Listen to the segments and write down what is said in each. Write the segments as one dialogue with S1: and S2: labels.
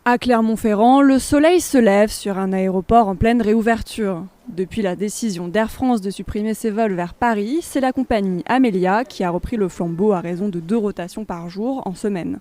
S1: À Clermont-Ferrand, le soleil se lève sur un aéroport en pleine réouverture. Depuis la décision d'Air France de supprimer ses vols vers Paris, c'est la compagnie Amelia qui a repris le flambeau à raison de 2 rotations par jour en semaine.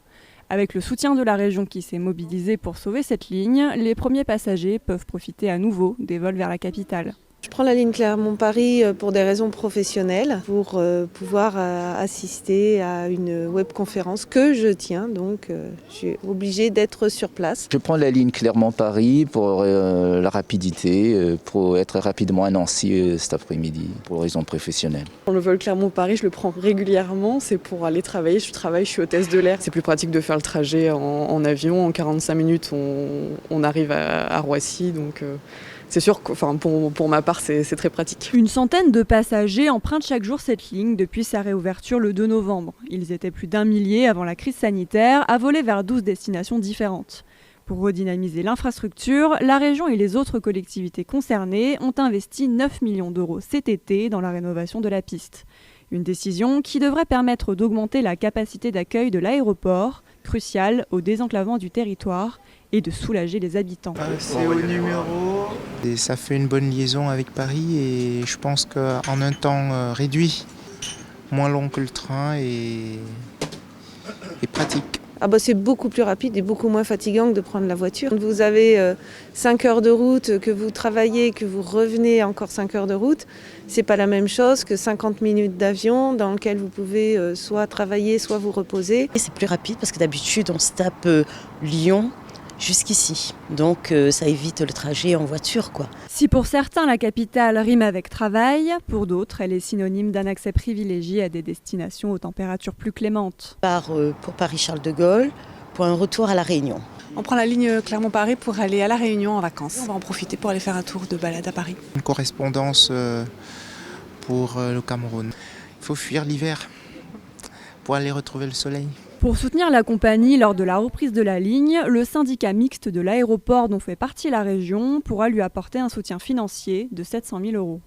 S1: Avec le soutien de la région qui s'est mobilisée pour sauver cette ligne, les premiers passagers peuvent profiter à nouveau des vols vers la capitale.
S2: Je prends la ligne Clermont-Paris pour des raisons professionnelles, pour pouvoir assister à une webconférence que je tiens, donc je suis obligée d'être sur place.
S3: Je prends la ligne Clermont-Paris pour la rapidité, pour être rapidement à Nancy cet après-midi, pour raisons professionnelles.
S4: Le vol Clermont-Paris, je le prends régulièrement, c'est pour aller travailler. Je suis hôtesse de l'air. C'est plus pratique de faire le trajet en avion. En 45 minutes, on arrive à Roissy, donc c'est sûr que pour ma part, c'est très pratique.
S1: Une centaine de passagers empruntent chaque jour cette ligne depuis sa réouverture le 2 novembre. Ils étaient plus d'1 millier avant la crise sanitaire à voler vers 12 destinations différentes. Pour redynamiser l'infrastructure, la région et les autres collectivités concernées ont investi 9 millions d'euros cet été dans la rénovation de la piste. Une décision qui devrait permettre d'augmenter la capacité d'accueil de l'aéroport, cruciale au désenclavement du territoire, et de soulager les habitants.
S5: C'est au numéro. Et ça fait une bonne liaison avec Paris et je pense qu'en un temps réduit, moins long que le train et pratique.
S2: C'est beaucoup plus rapide et beaucoup moins fatigant que de prendre la voiture. Vous avez 5 heures de route, que vous travaillez, que vous revenez encore 5 heures de route. C'est pas la même chose que 50 minutes d'avion dans lequel vous pouvez soit travailler, soit vous reposer.
S6: Et c'est plus rapide parce que d'habitude on se tape Lyon jusqu'ici. Donc ça évite le trajet en voiture, quoi.
S1: Si pour certains la capitale rime avec travail, pour d'autres elle est synonyme d'un accès privilégié à des destinations aux températures plus clémentes.
S6: Pour Paris-Charles de Gaulle, pour un retour à La Réunion.
S7: On prend la ligne Clermont-Paris pour aller à La Réunion en vacances. On va en profiter pour aller faire un tour de balade à Paris.
S5: Une correspondance pour le Cameroun. Il faut fuir l'hiver pour aller retrouver le soleil.
S1: Pour soutenir la compagnie lors de la reprise de la ligne, le syndicat mixte de l'aéroport dont fait partie la région pourra lui apporter un soutien financier de 700 000 €.